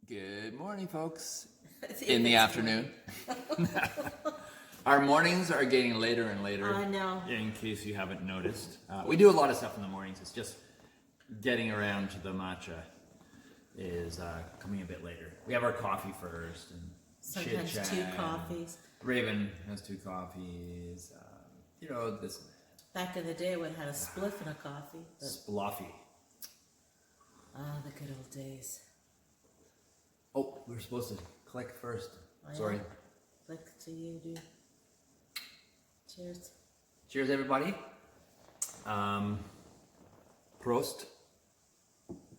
Good morning, folks. In the afternoon. Our mornings are getting later and later. I know. In case you haven't noticed. We do a lot of stuff in the mornings. It's just getting around to the matcha is coming a bit later. We have our coffee first and Sometimes chit-chat. 2 coffees. Raven has 2 coffees. This Back in the day, we had a spliff and a coffee. But, spluffy. the good old days. Oh, we were supposed to click first. Oh, yeah? Sorry. Click to you, dude. Cheers. Cheers, everybody. Prost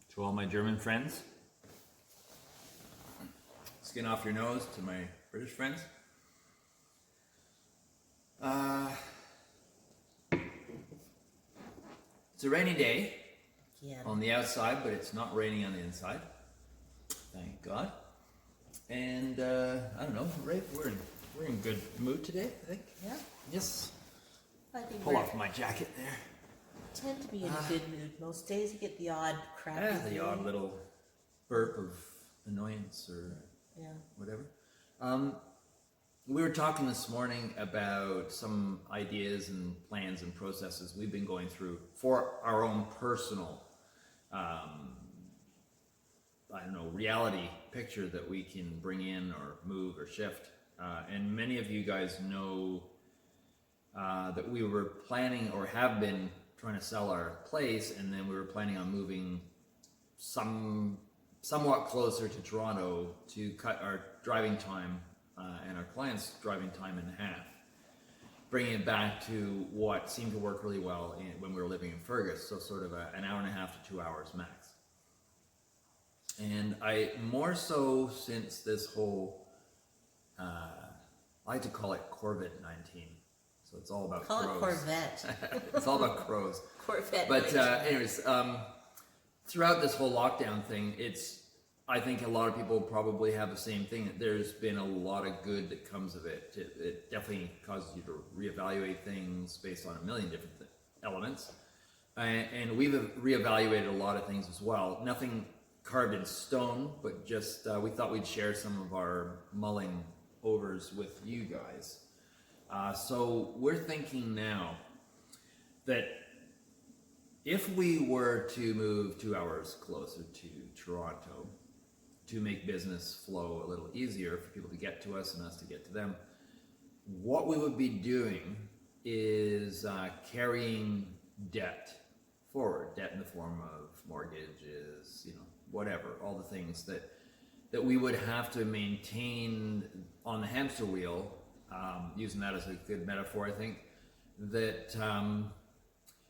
to all my German friends. Skin off your nose to my British friends. It's a rainy day Yeah. on the outside, but it's not raining on the inside. Thank God. And I don't know, Ray, we're in good mood today, I think. Yeah. Yes. I think Pull we off my jacket there. tend to be in a good mood. Most days you get the odd crappy The day. odd little burp of annoyance or Yeah. whatever. We were talking this morning about some ideas and plans and processes we've been going through for our own personal, reality picture that we can bring in or move or shift. And many of you guys know that we were planning or have been trying to sell our place, and then we were planning on moving somewhat closer to Toronto to cut our driving time and our clients' driving time in half, bringing it back to what seemed to work really well when we were living in Fergus, so sort of an hour and a half to 2 hours max. And I more so since this whole, I like to call it Corvid-19. So it's all about Call crows. it Corvette. It's all about crows. Corvette. But anyways, throughout this whole lockdown thing, I think a lot of people probably have the same thing. There's been a lot of good that comes of it. It definitely causes you to reevaluate things based on a million different elements. And we've reevaluated a lot of things as well. Nothing carved in stone, but just we thought we'd share some of our mulling overs with you guys. So we're thinking now that if we were to move 2 hours closer to Toronto to make business flow a little easier for people to get to us and us to get to them, what we would be doing is carrying debt forward, debt in the form of mortgages, whatever, all the things that we would have to maintain on the hamster wheel, using that as a good metaphor, I think, that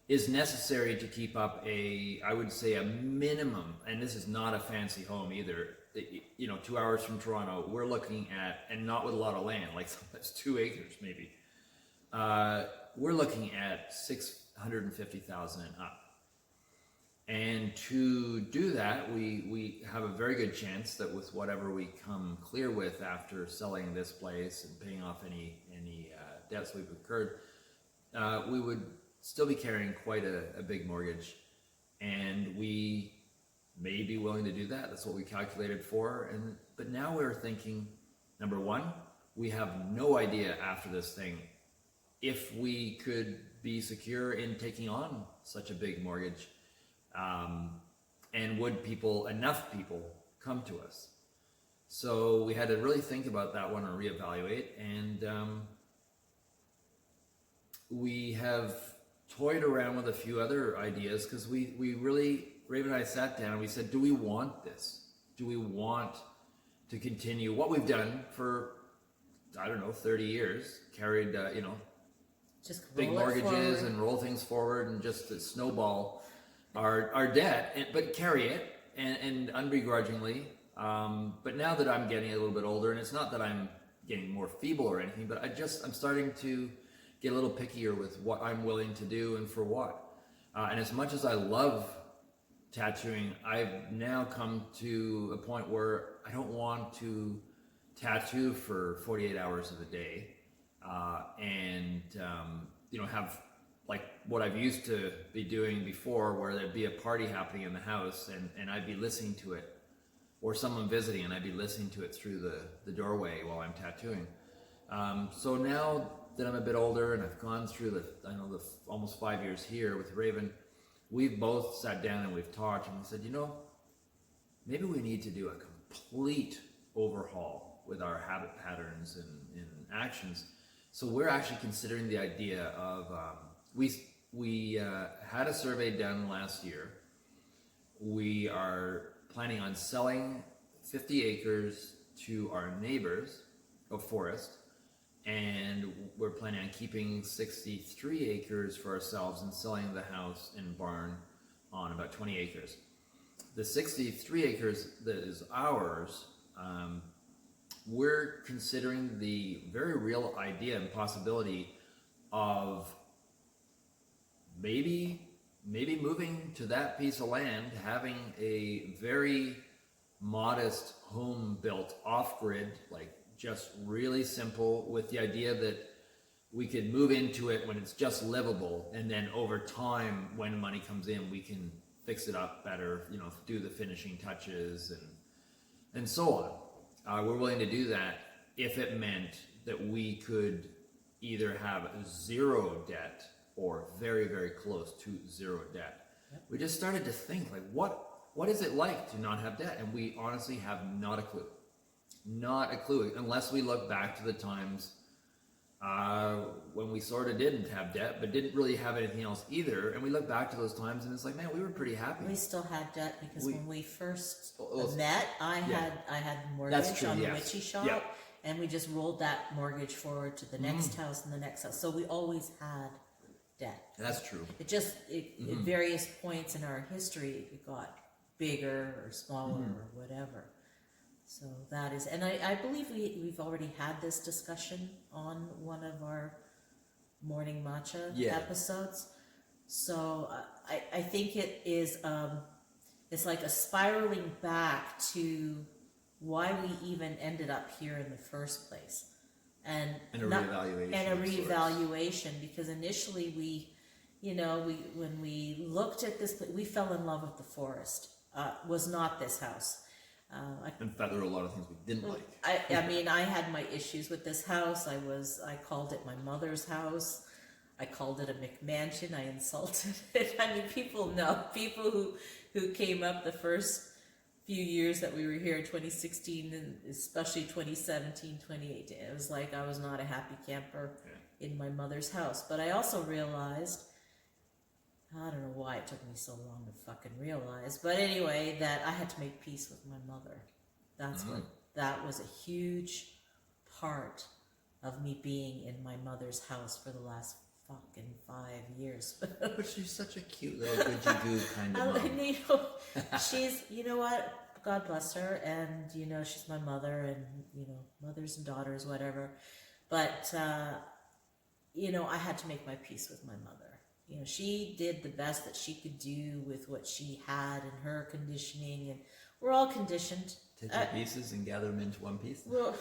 is necessary to keep up I would say a minimum, and this is not a fancy home either, 2 hours from Toronto, we're looking at, and not with a lot of land, like that's 2 acres maybe, we're looking at 650,000 and up. And to do that, we have a very good chance that with whatever we come clear with after selling this place and paying off any debts we've incurred, we would still be carrying quite a big mortgage, and we may be willing to do that. That's what we calculated for. But now we're thinking, number one, we have no idea after this thing if we could be secure in taking on such a big mortgage. And would enough people come to us? So we had to really think about that one and reevaluate. And we have toyed around with a few other ideas because we really, Raven and I sat down and we said, do we want this? Do we want to continue what we've done for, 30 years, carried, Just big roll it mortgages forward. and roll things forward and just to snowball our debt, but carry it and unbegrudgingly. But now that I'm getting a little bit older, and it's not that I'm getting more feeble or anything, but I'm starting to get a little pickier with what I'm willing to do and for what. And as much as I love tattooing, I've now come to a point where I don't want to tattoo for 48 hours of the day and have like what I've used to be doing before, where there'd be a party happening in the house and I'd be listening to it or someone visiting, and I'd be listening to it through the doorway while I'm tattooing. So now that I'm a bit older and I've gone through the almost 5 years here with Raven, we've both sat down and we've talked, and we said, maybe we need to do a complete overhaul with our habit patterns and actions. So we're actually considering the idea of, we had a survey done last year. We are planning on selling 50 acres to our neighbors of forest, and we're planning on keeping 63 acres for ourselves and selling the house and barn on about 20 acres. The 63 acres that is ours, we're considering the very real idea and possibility of maybe moving to that piece of land, having a very modest home built off-grid, like just really simple, with the idea that we could move into it when it's just livable, and then over time, when money comes in, we can fix it up better, do the finishing touches and so on. We're willing to do that if it meant that we could either have zero debt or very, very close to zero debt. Yep. We just started to think, like, what is it like to not have debt? And we honestly have not a clue. Not a clue, unless we look back to the times when we sort of didn't have debt, but didn't really have anything else either. And we look back to those times and it's like, man, we were pretty happy. We still had debt because when we first met, I had a mortgage on the witchy shop, and we just rolled that mortgage forward to the next house and the next house. So we always had debt. That's true. It just, at various points in our history, it got bigger or smaller or whatever. So that is, and I believe we've already had this discussion on one of our morning matcha episodes. So I think it is, it's like a spiraling back to why we even ended up here in the first place. And a reevaluation. And a reevaluation, because initially when we looked at this, we fell in love with the forest. Was not this house. In fact, there were a lot of things we didn't like. I mean, I had my issues with this house. I called it my mother's house. I called it a McMansion. I insulted it. I mean, people know. People who came up the first few years that we were here, 2016 and especially 2017, 2018. It was like I was not a happy camper in my mother's house. But I also realized, I don't know why it took me so long to fucking realize, but anyway, that I had to make peace with my mother. That was a huge part of me being in my mother's house for the last fucking 5 years. But she's such a cute little goody-goo kind of mom. She's, what, God bless her, and, she's my mother, and, mothers and daughters, whatever. But, I had to make my peace with my mother. She did the best that she could do with what she had and her conditioning, and we're all conditioned. Take your pieces and gather them into one piece. Well,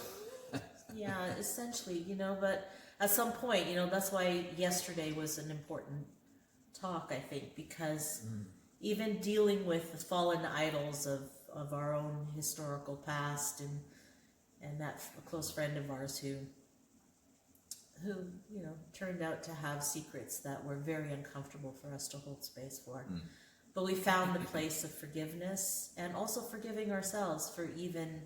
yeah, essentially, but at some point, that's why yesterday was an important talk, I think, because even dealing with the fallen idols of our own historical past, and that a close friend of ours who turned out to have secrets that were very uncomfortable for us to hold space for. But we found the place of forgiveness, and also forgiving ourselves for even,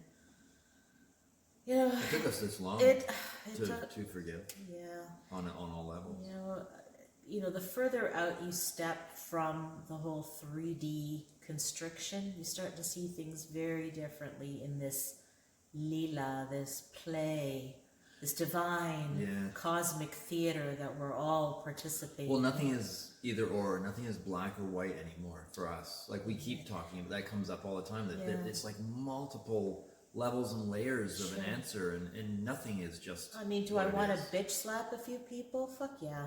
it took us this long to forgive. Yeah. On all levels. The further out you step from the whole 3D constriction, you start to see things very differently in this lila, this play, this divine cosmic theater that we're all participating in. Well, nothing is either or. Nothing is black or white anymore for us. Like we keep talking, that comes up all the time. That it's like multiple levels and layers of an answer, and nothing is just. I mean, do I want to bitch slap a few people? Fuck yeah.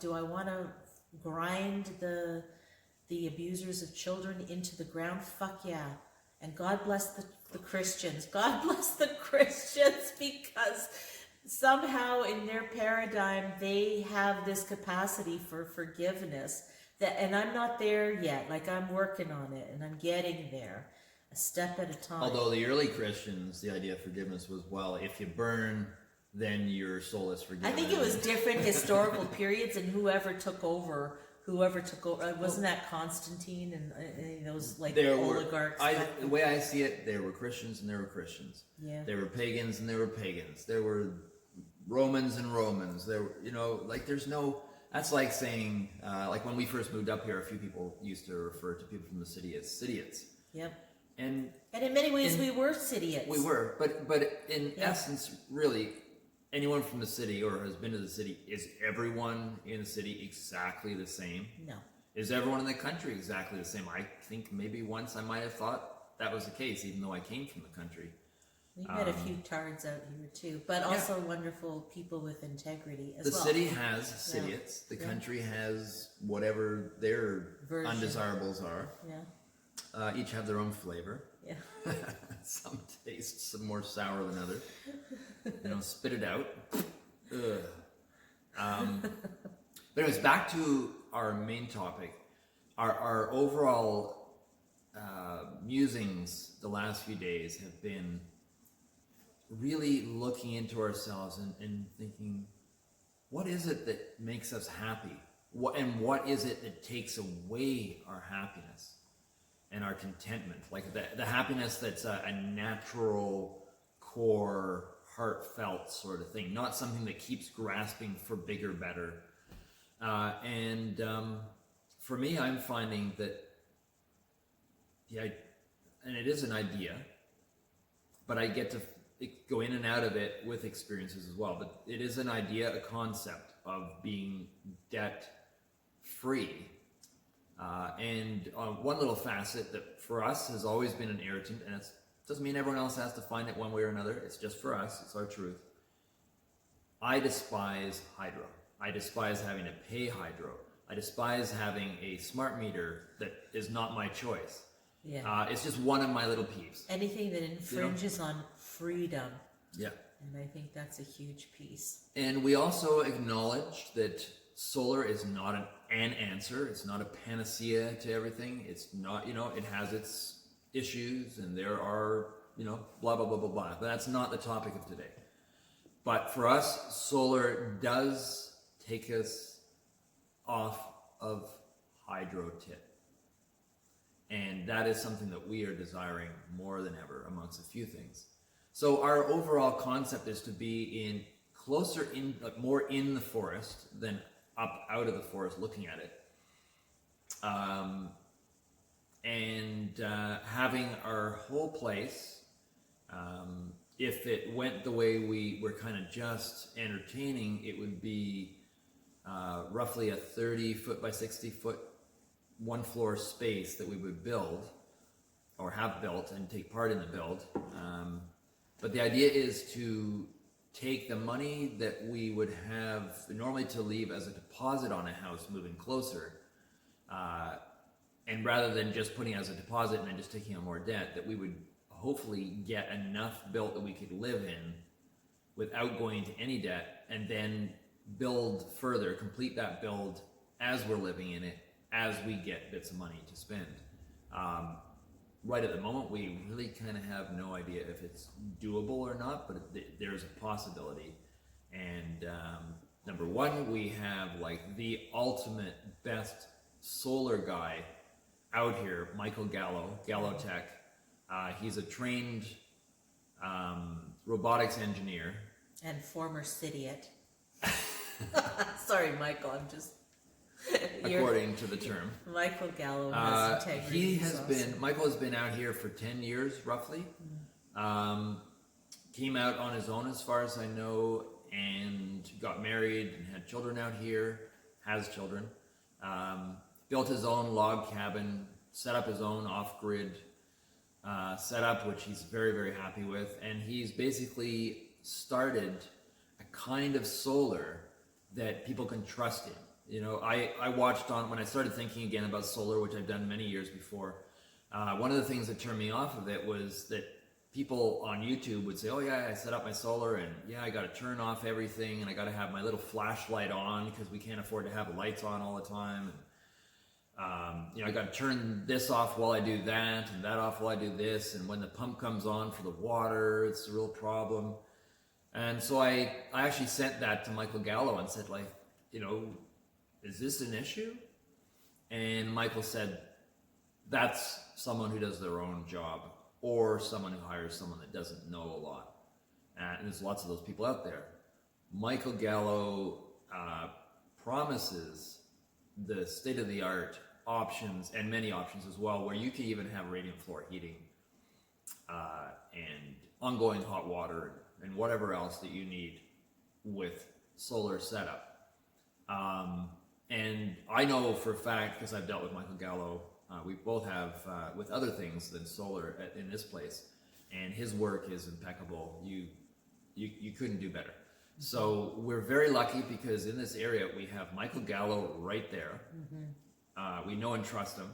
Do I want to grind the abusers of children into the ground? Fuck yeah. And God bless the Christians. God bless the Christians, because somehow in their paradigm they have this capacity for forgiveness. And I'm not there yet. Like, I'm working on it and I'm getting there. a step at a time. Although the early Christians, the idea of forgiveness was, well, if you burn, then your soul is forgiven. I think it was different historical periods, and whoever took over, wasn't that Constantine and those like oligarchs? The way I see it, there were Christians and there were Christians. Yeah. There were pagans and there were pagans. There were Romans and Romans. There were, like there's no. That's like saying, like when we first moved up here, a few people used to refer to people from the city as Cityots. Yep. And in many ways, we were Cityots. We were, but in essence, really, anyone from the city or has been to the city, is everyone in the city exactly the same? No. Is everyone in the country exactly the same? I think maybe once I might have thought that was the case, even though I came from the country. We've met a few tards out here too, but also wonderful people with integrity as well. The city has Cityots. The country has whatever their undesirables are. Yeah. Each have their own flavor. Yeah. Some taste some more sour than others. Spit it out. But anyways, back to our main topic. Our overall musings the last few days have been really looking into ourselves and thinking, what is it that makes us happy? What is it that takes away our happiness and our contentment? Like the happiness that's a natural, core, heartfelt sort of thing, not something that keeps grasping for bigger, better. For me, I'm finding that and it is an idea, but I get to go in and out of it with experiences as well. But it is an idea, a concept of being debt-free. And one little facet that for us has always been an irritant, and it doesn't mean everyone else has to find it one way or another. It's just for us. It's our truth. I despise hydro. I despise having to pay hydro. I despise having a smart meter that is not my choice. Yeah. It's just one of my little peeves. Anything that infringes on freedom. Yeah. And I think that's a huge piece. And we also acknowledge that solar is not an answer. It's not a panacea to everything. It's not, it has its issues and there are, blah, blah, blah, blah, blah. But that's not the topic of today. But for us, solar does take us off of hydro tip. And that is something that we are desiring more than ever amongst a few things. So our overall concept is to be more in the forest than up out of the forest looking at it. Having our whole place, if it went the way we were kind of just entertaining, it would be roughly a 30-foot by 60-foot one-floor space that we would build or have built and take part in the build. But the idea is to take the money that we would have normally to leave as a deposit on a house moving closer, and rather than just putting it as a deposit and then just taking on more debt, that we would hopefully get enough built that we could live in without going into any debt, and then build further, complete that build as we're living in it, as we get bits of money to spend. Right at the moment, we really kind of have no idea if it's doable or not, but there's a possibility. And number one, we have like the ultimate best solar guy out here, Michael Gallo Tech. He's a trained robotics engineer. And former Citiot. Sorry, Michael, I'm just... According to the term. Michael Gallo has integrity. Michael has been out here for 10 years, roughly. Came out on his own, as far as I know, and got married and had children out here, has children. Built his own log cabin, set up his own off-grid setup, which he's very, very happy with. And he's basically started a kind of solar that people can trust in. I watched on, when I started thinking again about solar, which I've done many years before, one of the things that turned me off of it was that people on YouTube would say, oh yeah, I set up my solar and yeah, I got to turn off everything and I got to have my little flashlight on because we can't afford to have lights on all the time. I got to turn this off while I do that, and that off while I do this. And when the pump comes on for the water, it's a real problem. And so I actually sent that to Michael Gallo and said, like, is this an issue? And Michael said, that's someone who does their own job, or someone who hires someone that doesn't know a lot. And there's lots of those people out there. Michael Gallo promises the state-of-the-art options, and many options as well, where you can even have radiant floor heating and ongoing hot water and whatever else that you need with solar setup. And I know for a fact, because I've dealt with Michael Gallo, we both have with other things than solar in this place, and his work is impeccable. You couldn't do better. So we're very lucky because in this area we have Michael Gallo right there. We know and trust him.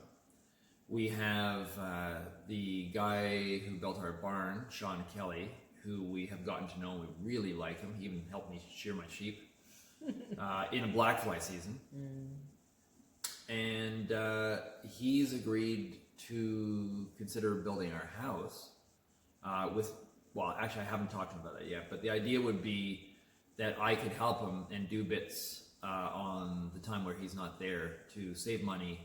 We have the guy who built our barn, Sean Kelly, who we have gotten to know. We really like him. He even helped me shear my sheep in a black fly season. And he's agreed to consider building our house actually I haven't talked to him about that yet, but the idea would be that I could help him and do bits on the time where he's not there to save money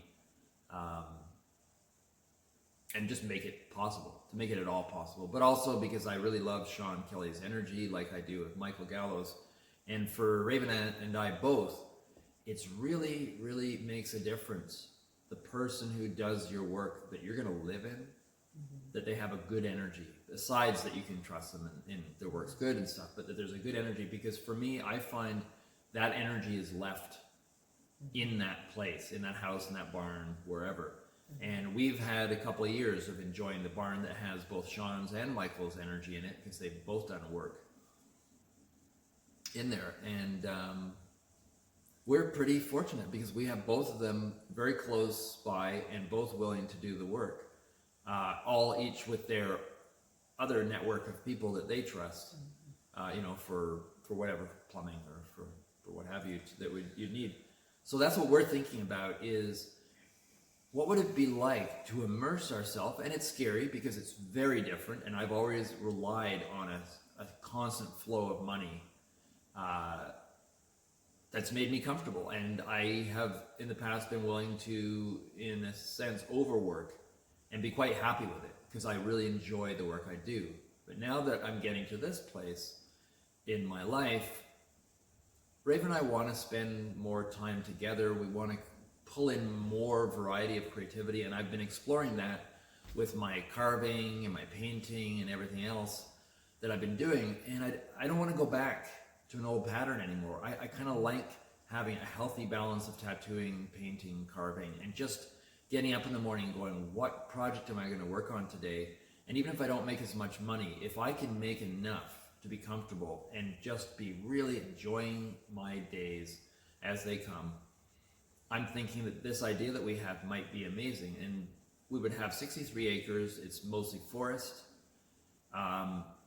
and just make it possible, to make it at all possible. But also because I really love Sean Kelly's energy like I do with Michael Gallo's. And for Raven and I both, it's really, really makes a difference. The person who does your work that you're going to live in, that they have a good energy, besides that you can trust them and their work's good and stuff, but that there's a good energy. Because for me, I find that energy is left in that place, in that house, in that barn, wherever. And we've had a couple of years of enjoying the barn that has both Sean's and Michael's energy in it, because they've both done work in there. And we're pretty fortunate because we have both of them very close by and both willing to do the work, all each with their other network of people that they trust, for whatever, plumbing or for what have you that you'd need. So that's what we're thinking about, is what would it be like to immerse ourselves? And it's scary because it's very different, and I've always relied on a constant flow of money that's made me comfortable. And I have in the past been willing to, in a sense, overwork and be quite happy with it because I really enjoy the work I do. But now that I'm getting to this place in my life, Raven and I want to spend more time together. We want to pull in more variety of creativity, and I've been exploring that with my carving and my painting and everything else that I've been doing. And I don't want to go back to an old pattern anymore. I kind of like having a healthy balance of tattooing, painting, carving, and just getting up in the morning and going, what project am I going to work on today? And even if I don't make as much money, if I can make enough to be comfortable and just be really enjoying my days as they come, I'm thinking that this idea that we have might be amazing. And we would have 63 acres. It's mostly forest.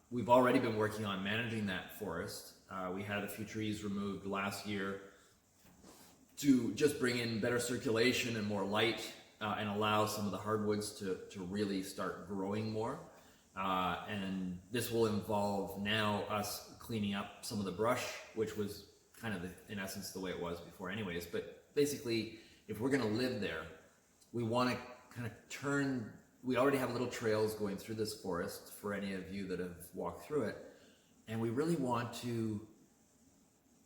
We've already been working on managing that forest. We had a few trees removed last year to just bring in better circulation and more light and allow some of the hardwoods to really start growing more. And this will involve now us cleaning up some of the brush, which was kind of, in essence, the way it was before anyways. But basically, if we're going to live there, we want to kind of turn, we already have little trails going through this forest for any of you that have walked through it. And we really want to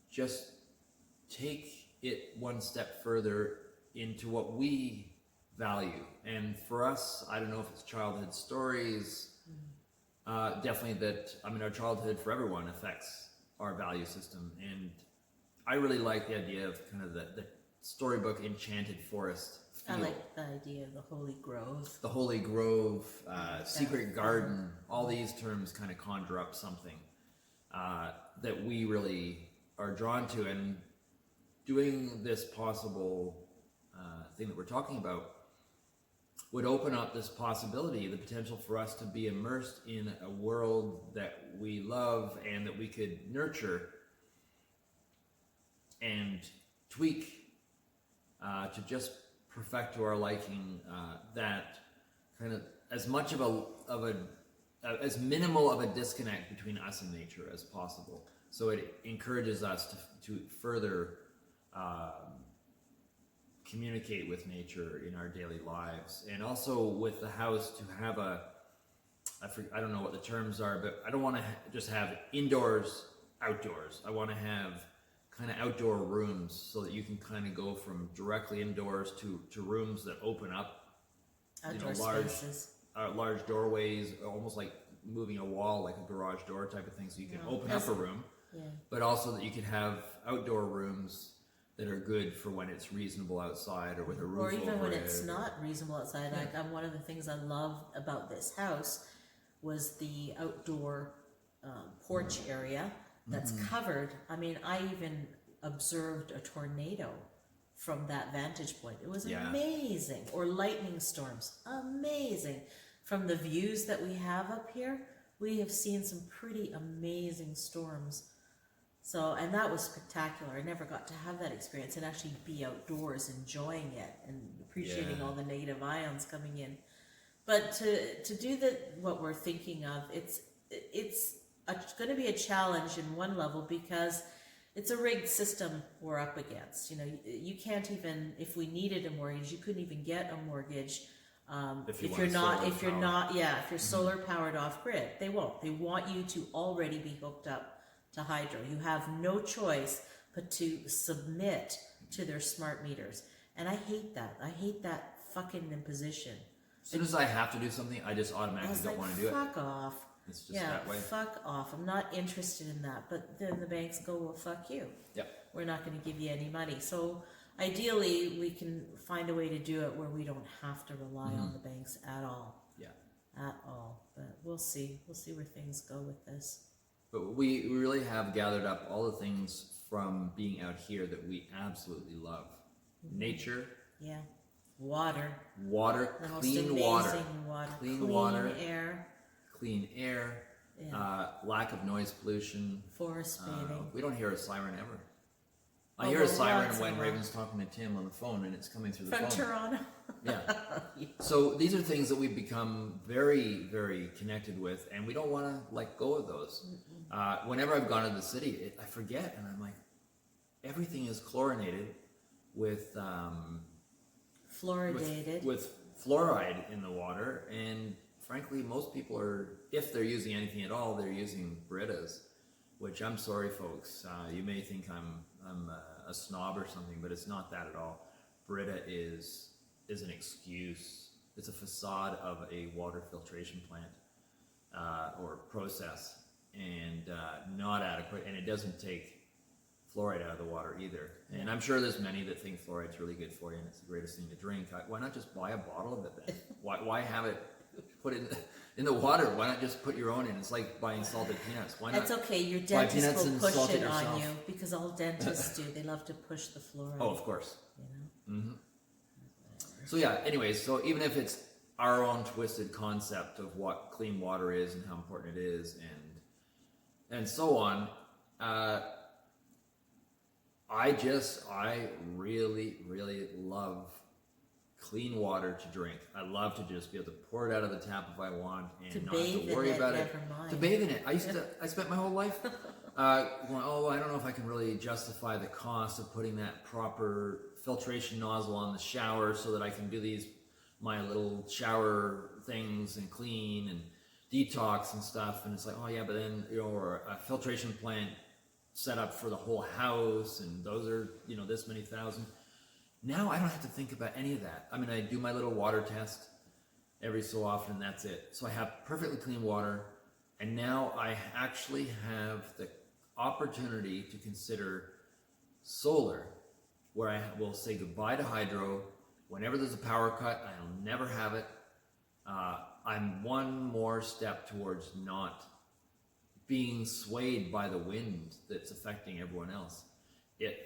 just take it one step further into what we value. And for us, I don't know if it's childhood stories, definitely that, our childhood for everyone affects our value system. And I really like the idea of kind of the storybook enchanted forest feel. I like the idea of the Holy Grove. The Holy Grove, secret garden, all these terms kind of conjure up something that we really are drawn to. And doing this possible thing that we're talking about would open up this possibility, the potential for us to be immersed in a world that we love and that we could nurture and tweak to just perfect to our liking, that kind of as much of a as minimal of a disconnect between us and nature as possible. So it encourages us to further communicate with nature in our daily lives, and also with the house to have I don't know what the terms are, but I don't want to just have indoors, outdoors. I want to have kind of outdoor rooms so that you can kind of go from directly indoors to rooms that open up, Outdoor large spaces. Large doorways, almost like moving a wall, like a garage door type of thing, so you can open up a room, but also that you could have outdoor rooms that are good for when it's reasonable outside or with a roof over it. Or even when it's not reasonable outside. Like, one of the things I love about this house was the outdoor porch area that's covered. I mean, I even observed a tornado from that vantage point. It was amazing. Or lightning storms. Amazing. From the views that we have up here, we have seen some pretty amazing storms. So, and that was spectacular. I never got to have that experience and actually be outdoors enjoying it and appreciating all the negative ions coming in. But to do what we're thinking of, it's going to be a challenge in one level, because it's a rigged system we're up against. You can't even, if we needed a mortgage, you couldn't even get a mortgage if you're solar powered off grid. They won't. They want you to already be hooked up to hydro. You have no choice but to submit to their smart meters. And I hate that. I hate that fucking imposition. As soon as I have to do something, I just automatically don't want to do it. Fuck off. It's just that way. Fuck off. I'm not interested in that. But then the banks go, well, fuck you. Yep. We're not going to give you any money. So ideally, we can find a way to do it where we don't have to rely on the banks at all. Yeah. At all. But we'll see. We'll see where things go with this. But we really have gathered up all the things from being out here that we absolutely love. Nature. Yeah. Water. Water. The Clean most water. amazing water. Clean water. Air. Clean air. Yeah. Lack of noise pollution. Forest bathing. We don't hear a siren ever. I hear a siren when Raven's talking to Tim on the phone, and it's coming through the phone. From Toronto. Yeah. So these are things that we've become very, very connected with, and we don't want to let go of those. Whenever I've gone to the city, I forget, and I'm like, everything is chlorinated with fluoridated with fluoride in the water, and frankly, most people are, if they're using anything at all, they're using Britas, which I'm sorry, folks. You may think I'm a snob or something, but it's not that at all. Brita is an excuse. It's a facade of a water filtration plant or process, and not adequate. And it doesn't take fluoride out of the water either. And I'm sure there's many that think fluoride's really good for you and it's the greatest thing to drink. Why not just buy a bottle of it then? Why have it put in the water? Why not just put your own in? It's like buying salted peanuts. Why not? That's okay. Your dentist will push it on you, because all dentists do. They love to push the fluoride. Oh, of course. So yeah, anyways, so even if it's our own twisted concept of what clean water is and how important it is and so on, I really, really love clean water to drink. I love to just be able to pour it out of the tap if I want and not have to worry about it. To bathe in it. I spent my whole life going, I don't know if I can really justify the cost of putting that proper filtration nozzle on the shower so that I can do my little shower things and clean and detox and stuff. And it's like, oh yeah, but then, or a filtration plant set up for the whole house, and those are, this many thousand. Now I don't have to think about any of that. I mean, I do my little water test every so often, and that's it. So I have perfectly clean water, and now I actually have the opportunity to consider solar, where I will say goodbye to hydro. Whenever there's a power cut, I'll never have it. I'm one more step towards not being swayed by the wind that's affecting everyone else.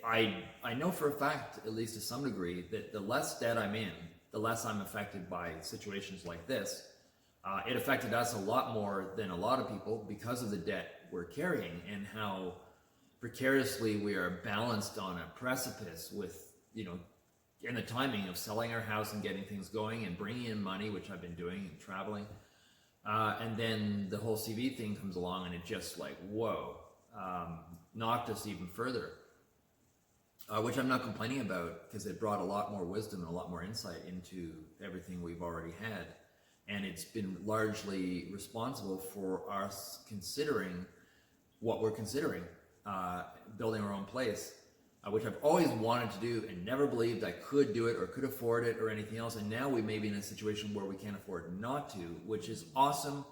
I know for a fact, at least to some degree, that the less debt I'm in, the less I'm affected by situations like this. It affected us a lot more than a lot of people because of the debt we're carrying and how precariously we are balanced on a precipice with, and the timing of selling our house and getting things going and bringing in money, which I've been doing and traveling. And then the whole CV thing comes along and it just like, whoa, knocked us even further. Which I'm not complaining about because it brought a lot more wisdom and a lot more insight into everything we've already had. And it's been largely responsible for us considering what we're considering, building our own place, which I've always wanted to do and never believed I could do it or could afford it or anything else. And now we may be in a situation where we can't afford not to, which is awesome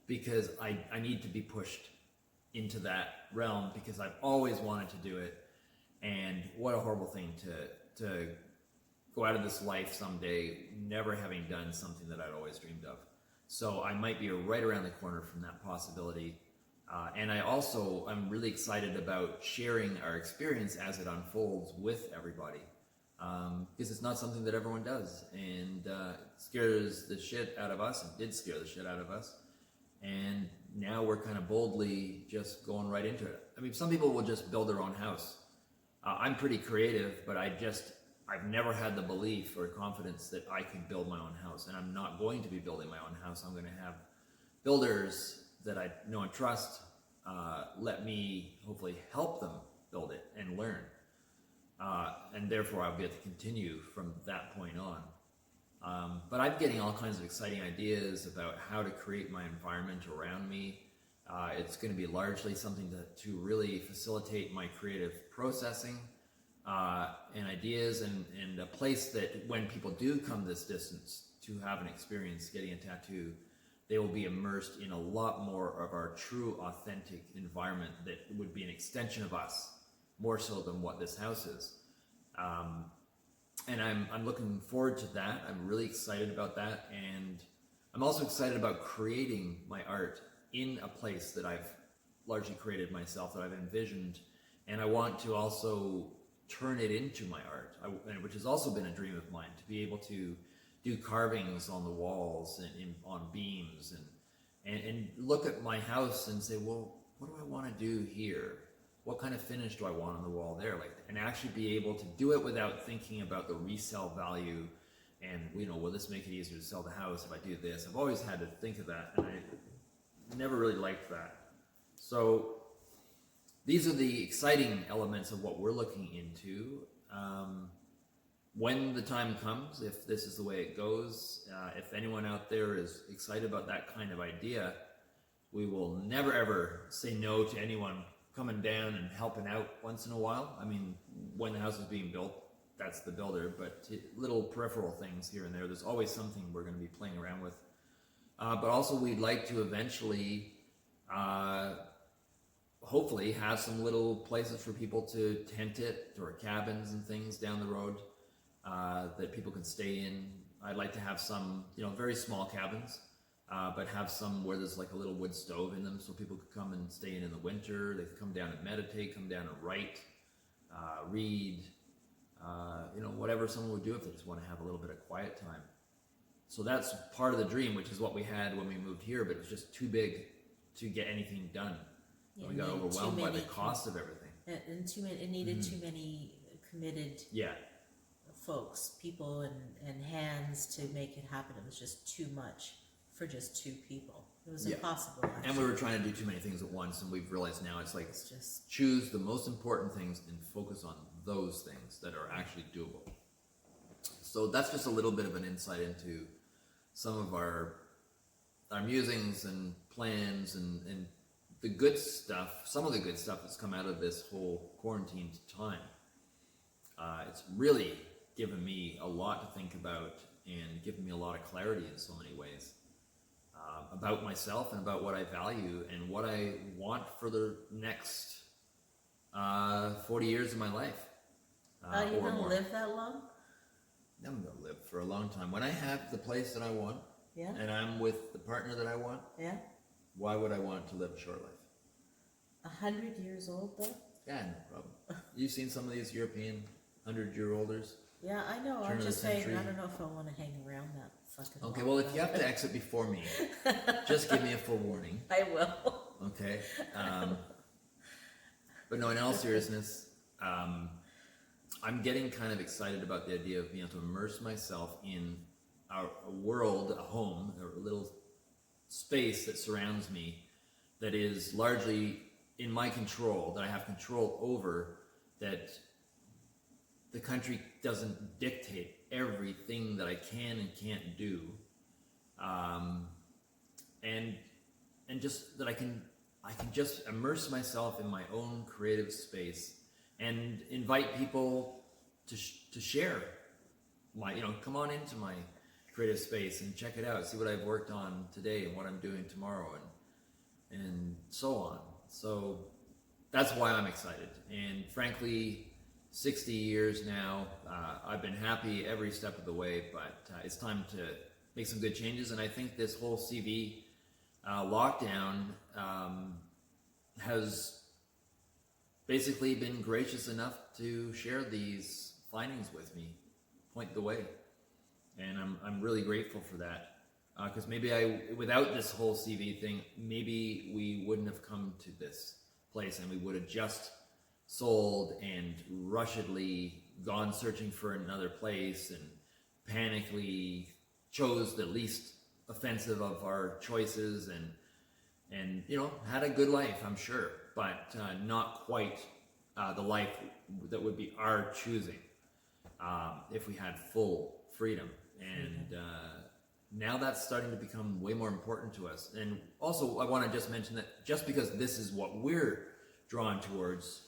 because I need to be pushed into that realm because I've always wanted to do it. And what a horrible thing to go out of this life someday never having done something that I'd always dreamed of. So I might be right around the corner from that possibility. And I'm really excited about sharing our experience as it unfolds with everybody. Because it's not something that everyone does. And it scares the shit out of us. It did scare the shit out of us. And now we're kind of boldly just going right into it. I mean, some people will just build their own house. I'm pretty creative, but I've never had the belief or confidence that I could build my own house. And I'm not going to be building my own house. I'm going to have builders that I know and trust let me hopefully help them build it and learn. And therefore I'll be able to continue from that point on. But I'm getting all kinds of exciting ideas about how to create my environment around me. It's going to be largely something to really facilitate my creative processing and ideas and a place that when people do come this distance to have an experience getting a tattoo, they will be immersed in a lot more of our true authentic environment that would be an extension of us, more so than what this house is. And I'm looking forward to that. I'm really excited about that. And I'm also excited about creating my art in a place that I've largely created myself, that I've envisioned, and I want to also turn it into my art, which has also been a dream of mine, to be able to do carvings on the walls and on beams and look at my house and say, well, what do I want to do here? What kind of finish do I want on the wall there? And actually be able to do it without thinking about the resale value and, will this make it easier to sell the house if I do this? I've always had to think of that, and I never really liked that. So these are the exciting elements of what we're looking into. When the time comes, if this is the way it goes, if anyone out there is excited about that kind of idea, we will never ever say no to anyone coming down and helping out once in a while. I mean, when the house is being built, that's the builder, but little peripheral things here and there, there's always something we're going to be playing around with. But also we'd like to eventually, hopefully, have some little places for people to tent it, or cabins and things down the road that people can stay in. I'd like to have some, very small cabins, but have some where there's like a little wood stove in them so people could come and stay in the winter. They could come down and meditate, come down and write, read, whatever someone would do if they just want to have a little bit of quiet time. So that's part of the dream, which is what we had when we moved here, but it was just too big to get anything done. Yeah, we got overwhelmed by the cost of everything. And it needed too many committed folks, people and hands to make it happen. It was just too much for just two people. It was impossible, actually. And we were trying to do too many things at once, and we've realized now it's just choose the most important things and focus on those things that are actually doable. So that's just a little bit of an insight into some of our musings and plans and the good stuff, some of the good stuff that's come out of this whole quarantined time. It's really given me a lot to think about and given me a lot of clarity in so many ways about myself and about what I value and what I want for the next 40 years of my life. Are you going to live that long? I'm going to live for a long time. When I have the place that I want, and I'm with the partner that I want, why would I want to live a short life? 100 years old, though? Yeah, no problem. You've seen some of these European 100-year-olders? Yeah, I know. I'm just saying, I don't know if I want to hang around that fucking Okay, well, if you have to exit before me, just give me a forewarning. I will. Okay? But no, in all seriousness, I'm getting kind of excited about the idea of being able to immerse myself in a world, a home, a little space that surrounds me that is largely in my control, that I have control over, that the country doesn't dictate everything that I can and can't do, and just that I can just immerse myself in my own creative space and invite people to share my, come on into my creative space and check it out, see what I've worked on today and what I'm doing tomorrow, and so on. So that's why I'm excited. And frankly, 60 years now, I've been happy every step of the way, but it's time to make some good changes. And I think this whole CV lockdown has basically been gracious enough to share these findings with me, point the way. And I'm really grateful for that, because maybe without this whole CV thing, maybe we wouldn't have come to this place, and we would have just sold and rushedly gone searching for another place and panically chose the least offensive of our choices and had a good life, I'm sure, but not quite the life that would be our choosing if we had full freedom. And now that's starting to become way more important to us. And also, I want to just mention that just because this is what we're drawn towards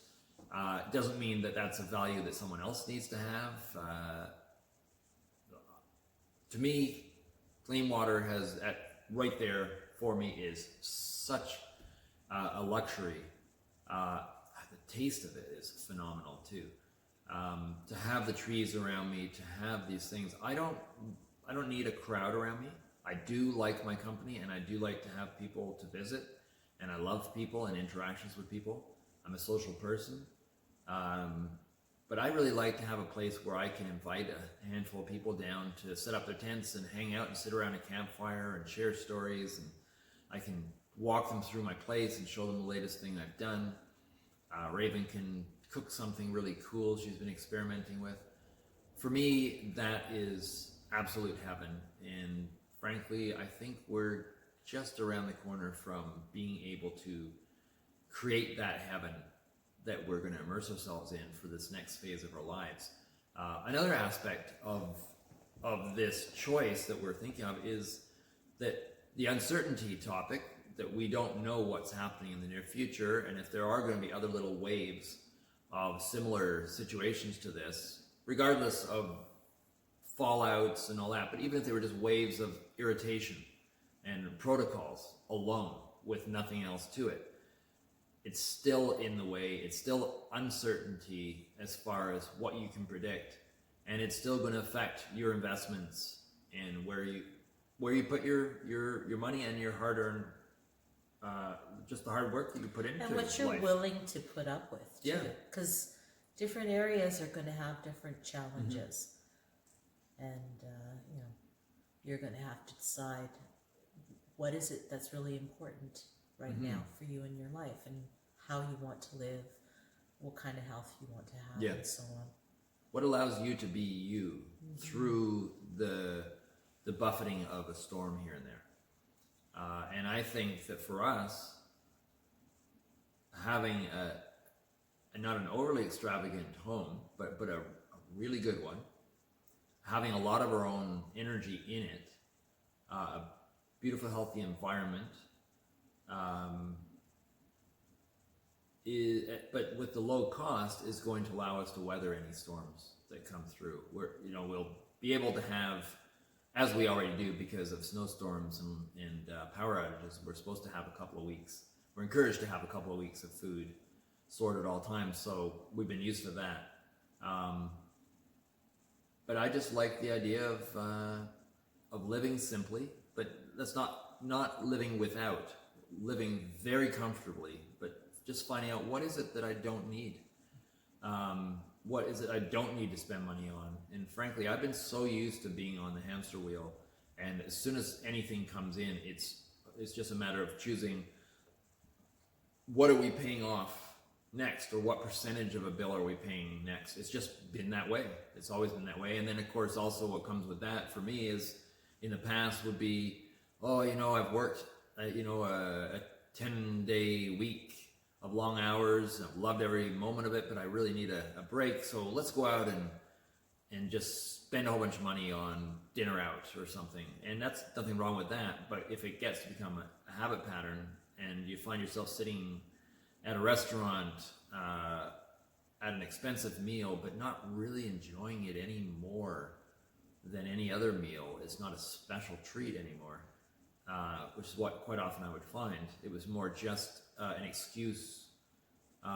doesn't mean that that's a value that someone else needs to have. To me, clean water right there for me is such a luxury. The taste of it is phenomenal too. To have the trees around me, to have these things, I don't need a crowd around me. I do like my company, and I do like to have people to visit, and I love people and interactions with people. I'm a social person, but I really like to have a place where I can invite a handful of people down to set up their tents and hang out and sit around a campfire and share stories, and I can walk them through my place and show them the latest thing I've done. Raven can cook something really cool she's been experimenting with. For me, that is absolute heaven, and frankly, I think we're just around the corner from being able to create that heaven that we're going to immerse ourselves in for this next phase of our lives. Another aspect of this choice that we're thinking of is that the uncertainty topic, that we don't know what's happening in the near future, and if there are going to be other little waves of similar situations to this, regardless of fallouts and all that, but even if they were just waves of irritation and protocols alone with nothing else to it, it's still in the way, it's still uncertainty as far as what you can predict, and it's still going to affect your investments and where you put your money and your hard-earned just the hard work that you put into and what you're life. willing to put up with too. Yeah, because different areas are going to have different challenges, and you're going to have to decide what is it that's really important right now for you in your life, and how you want to live, what kind of health you want to have, and so on. What allows you to be you through the buffeting of a storm here and there. And I think that for us, having not an overly extravagant home, but a really good one, having a lot of our own energy in it, a beautiful, healthy environment, but with the low cost, is going to allow us to weather any storms that come through. We'll be able to have, as we already do because of snowstorms and power outages, we're supposed to have a couple of weeks. We're encouraged to have a couple of weeks of food stored at all times, so we've been used to that. But I just like the idea of living simply, but that's not living without, living very comfortably, but just finding out what is it that I don't need. What is it I don't need to spend money on? And frankly, I've been so used to being on the hamster wheel, and as soon as anything comes in, it's just a matter of choosing what are we paying off next, or what percentage of a bill are we paying next. It's just been that way. It's always been that way. And then of course also what comes with that for me is, in the past would be, oh, I've worked a 10-day week of long hours. I've loved every moment of it, but I really need a break. So let's go out and just spend a whole bunch of money on dinner out or something. And that's nothing wrong with that. But if it gets to become a habit pattern and you find yourself sitting at a restaurant at an expensive meal, but not really enjoying it any more than any other meal, it's not a special treat anymore, which is what quite often I would find. It was more just an excuse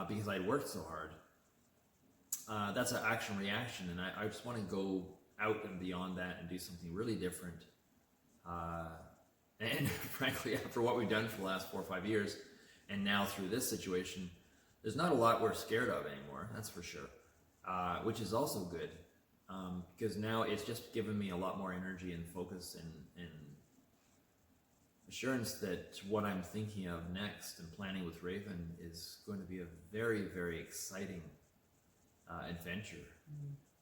because I worked so hard. That's an action reaction, and I just want to go out and beyond that and do something really different. And frankly, after what we've done for the last 4 or 5 years, and now through this situation, there's not a lot we're scared of anymore, that's for sure, which is also good, because now it's just given me a lot more energy and focus and assurance that what I'm thinking of next and planning with Raven is going to be a very, very exciting adventure.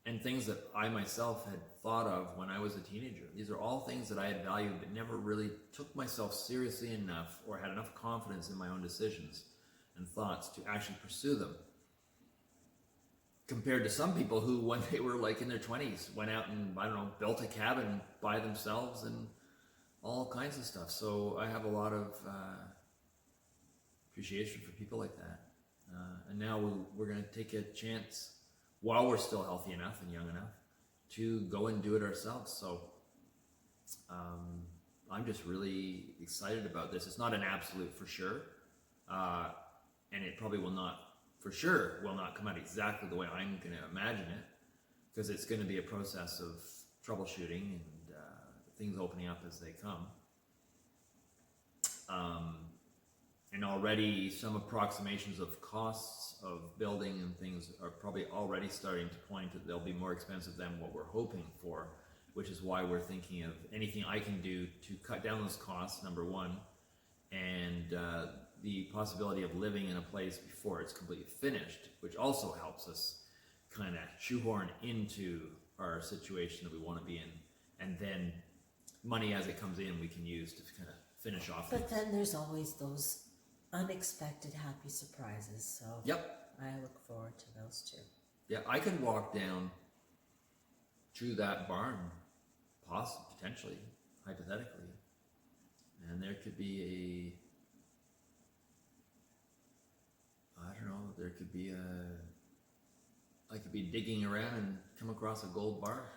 And things that I myself had thought of when I was a teenager. These are all things that I had valued but never really took myself seriously enough or had enough confidence in my own decisions and thoughts to actually pursue them. Compared to some people who, when they were like in their 20s, went out and, built a cabin by themselves and all kinds of stuff. So I have a lot of appreciation for people like that. And now we're going to take a chance, while we're still healthy enough and young enough, to go and do it ourselves. So I'm just really excited about this. It's not an absolute for sure, and it probably will not come out exactly the way I'm going to imagine it, because it's going to be a process of troubleshooting and things opening up as they come. And already some approximations of costs of building and things are probably already starting to point that they'll be more expensive than what we're hoping for, which is why we're thinking of anything I can do to cut down those costs, number one, and the possibility of living in a place before it's completely finished, which also helps us kind of shoehorn into our situation that we want to be in, and then money as it comes in we can use to kind of finish off. But then there's always those unexpected happy surprises, so yep, I look forward to those too. Yeah, I could walk down to that barn, potentially, hypothetically, and there could be I could be digging around and come across a gold bar.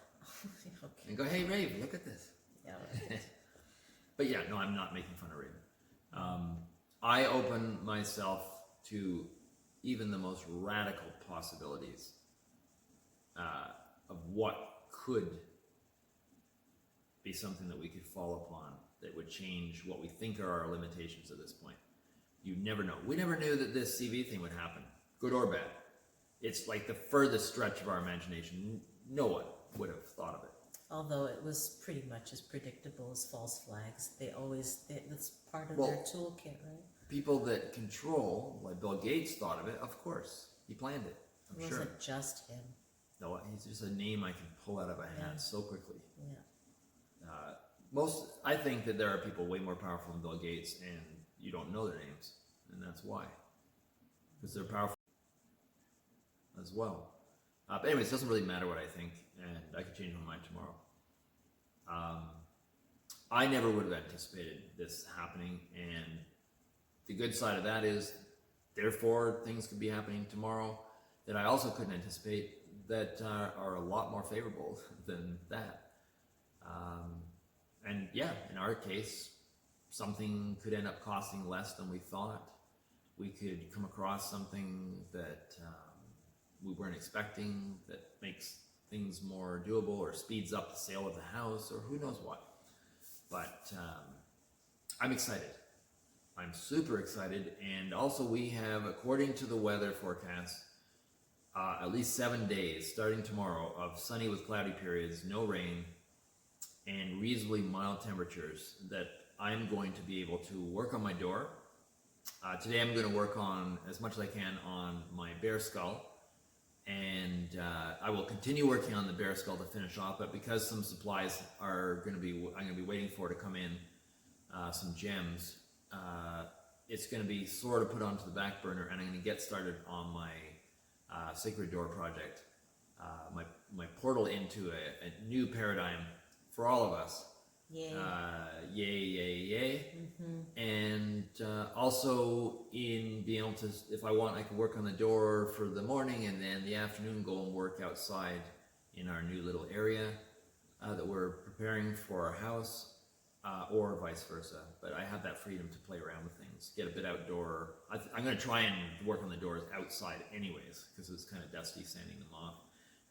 Okay. And go, hey Rave, look at this. Yeah. Right. But yeah, no, I'm not making fun of Raven. I open myself to even the most radical possibilities of what could be something that we could fall upon that would change what we think are our limitations at this point. You never know. We never knew that this CV thing would happen, good or bad. It's like the furthest stretch of our imagination. No one would have thought of it. Although it was pretty much as predictable as false flags. That's part of their toolkit, right? People that control, like Bill Gates thought of it, of course. He planned it, I'm sure. It wasn't just him. No, he's just a name I can pull out of a hat so quickly. Yeah. I think that there are people way more powerful than Bill Gates, and you don't know their names, and that's why. Because they're powerful as well. But anyways, it doesn't really matter what I think, and I could change my mind tomorrow. I never would have anticipated this happening, and the good side of that is, therefore, things could be happening tomorrow that I also couldn't anticipate that are a lot more favorable than that. And yeah, in our case, something could end up costing less than we thought. We could come across something that we weren't expecting that makes things more doable or speeds up the sale of the house or who knows what. But I'm excited. I'm super excited. And also we have, according to the weather forecast, at least 7 days starting tomorrow of sunny with cloudy periods, no rain, and reasonably mild temperatures that I'm going to be able to work on my door Today I'm going to work on as much as I can on my bear skull, and I will continue working on the bear skull to finish off. But because some supplies I'm going to be waiting for to come in, some gems. It's going to be sort of put onto the back burner, and I'm going to get started on my Sacred Door project, my portal into a new paradigm for all of us. Yay. Yay. And also in being able to, if I want, I can work on the door for the morning, and then the afternoon go and work outside in our new little area that we're preparing for our house, or vice versa. But I have that freedom to play around with things, get a bit outdoor. I'm going to try and work on the doors outside anyways, because it's kind of dusty sanding them off.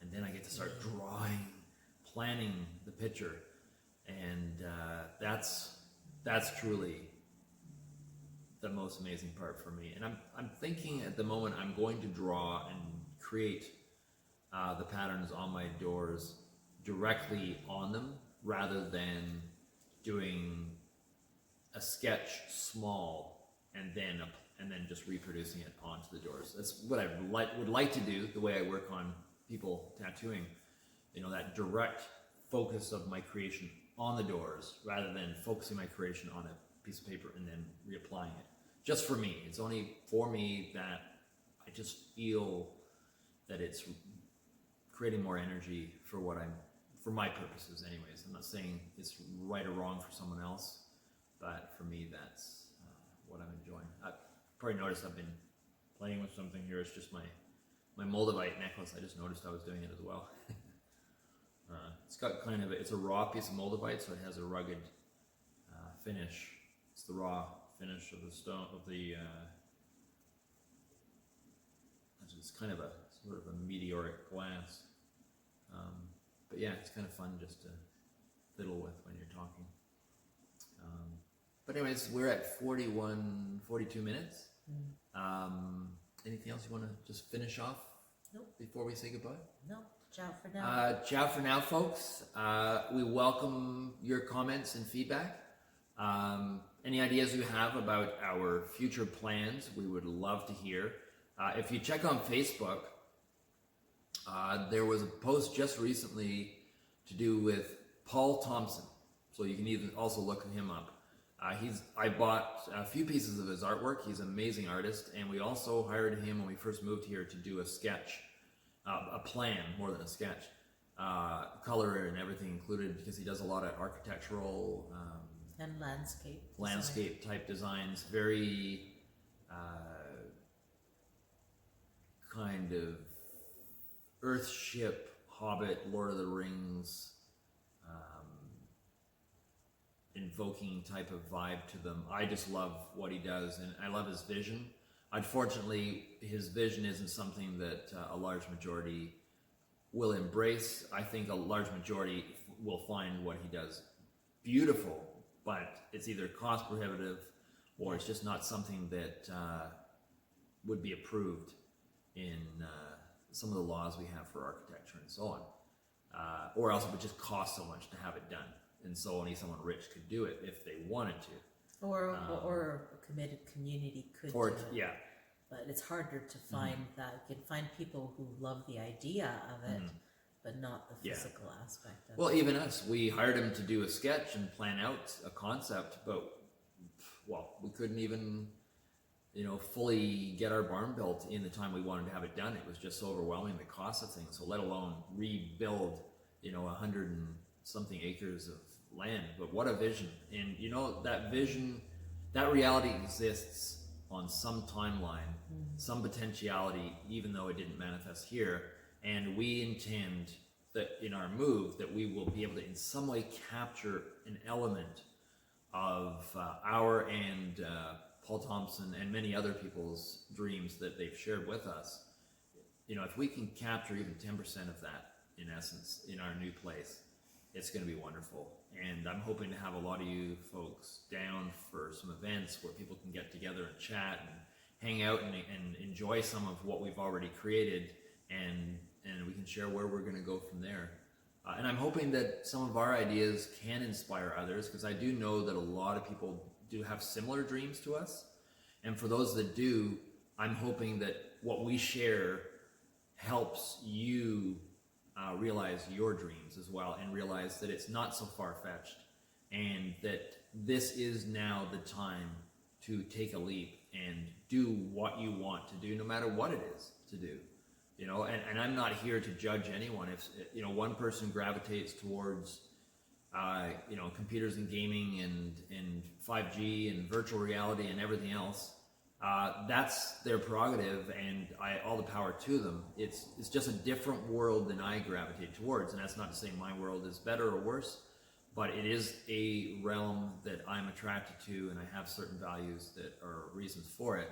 And then I get to start drawing, planning the picture. And that's truly the most amazing part for me. And I'm thinking at the moment I'm going to draw and create the patterns on my doors directly on them, rather than doing a sketch small and then just reproducing it onto the doors. That's what I would like to do, the way I work on people tattooing. That direct focus of my creation on the doors, rather than focusing my creation on a piece of paper and then reapplying it. Just for me. It's only for me that I just feel that it's creating more energy for my purposes anyways. I'm not saying it's right or wrong for someone else, but for me that's what I'm enjoying. I've probably noticed I've been playing with something here. It's just my Moldavite necklace. I just noticed I was doing it as well. It's got it's a raw piece of Moldavite, so it has a rugged finish. It's the raw finish of the stone, it's kind of a sort of a meteoric glass. But yeah, it's kind of fun just to fiddle with when you're talking. But anyways, we're at 42 minutes. Anything else you want to just finish off? Nope. Before we say goodbye? No. Ciao for now. Ciao for now, folks. We welcome your comments and feedback. Any ideas you have about our future plans, we would love to hear. If you check on Facebook, there was a post just recently to do with Paul Thompson. So you can even also look him up. I bought a few pieces of his artwork. He's an amazing artist, and we also hired him when we first moved here to do a sketch. A plan more than a sketch, color and everything included, because he does a lot of architectural and landscape type designs, very kind of Earthship, Hobbit, Lord of the Rings, invoking type of vibe to them. I just love what he does, and I love his vision. Unfortunately, his vision isn't something that a large majority will embrace. I think a large majority will find what he does beautiful, but it's either cost prohibitive or it's just not something that would be approved in some of the laws we have for architecture and so on. Or else it would just cost so much to have it done. And so only someone rich could do it if they wanted to. Or a committed community could do it. Yeah. But it's harder to find that. You can find people who love the idea of it, but not the physical aspect of it. Well, even us, we hired him to do a sketch and plan out a concept, but, we couldn't even, fully get our barn built in the time we wanted to have it done. It was just so overwhelming, the cost of things, so let alone rebuild, 100 and something acres of land. But what a vision. And that vision, that reality exists on some timeline, some potentiality, even though it didn't manifest here. And we intend that in our move that we will be able to in some way capture an element of our and Paul Thompson and many other people's dreams that they've shared with us. If we can capture even 10% of that, in essence, in our new place, it's going to be wonderful. And I'm hoping to have a lot of you folks down for some events where people can get together and chat and hang out and enjoy some of what we've already created, and we can share where we're going to go from there. And I'm hoping that some of our ideas can inspire others, because I do know that a lot of people do have similar dreams to us. And for those that do, I'm hoping that what we share helps you realize your dreams as well, and realize that it's not so far-fetched, and that this is now the time to take a leap and do what you want to do, no matter what it is to do. You know, and I'm not here to judge anyone. If, you know, one person gravitates towards you know, computers and gaming and 5G and virtual reality and everything else, that's their prerogative, and all the power to them. It's just a different world than I gravitate towards, and that's not to say my world is better or worse, but it is a realm that I'm attracted to, and I have certain values that are reasons for it.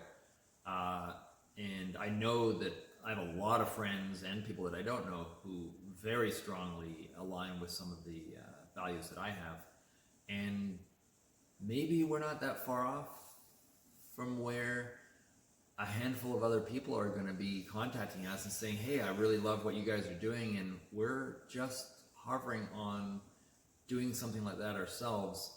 And I know that I have a lot of friends and people that I don't know who very strongly align with some of the values that I have, and maybe we're not that far off from where a handful of other people are going to be contacting us and saying, hey, I really love what you guys are doing, and we're just hovering on doing something like that ourselves,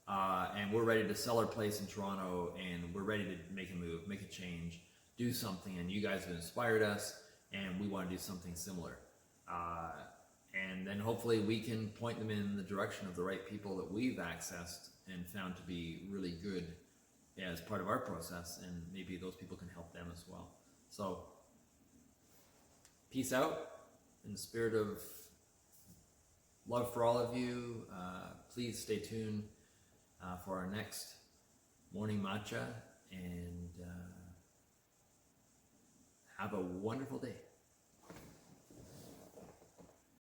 and we're ready to sell our place in Toronto, and we're ready to make a move, make a change, do something, and you guys have inspired us, and we want to do something similar. And then hopefully we can point them in the direction of the right people that we've accessed and found to be really good as part of our process, and maybe those people can help them as well. So, peace out in the spirit of love for all of you. Please stay tuned for our next morning matcha, and have a wonderful day.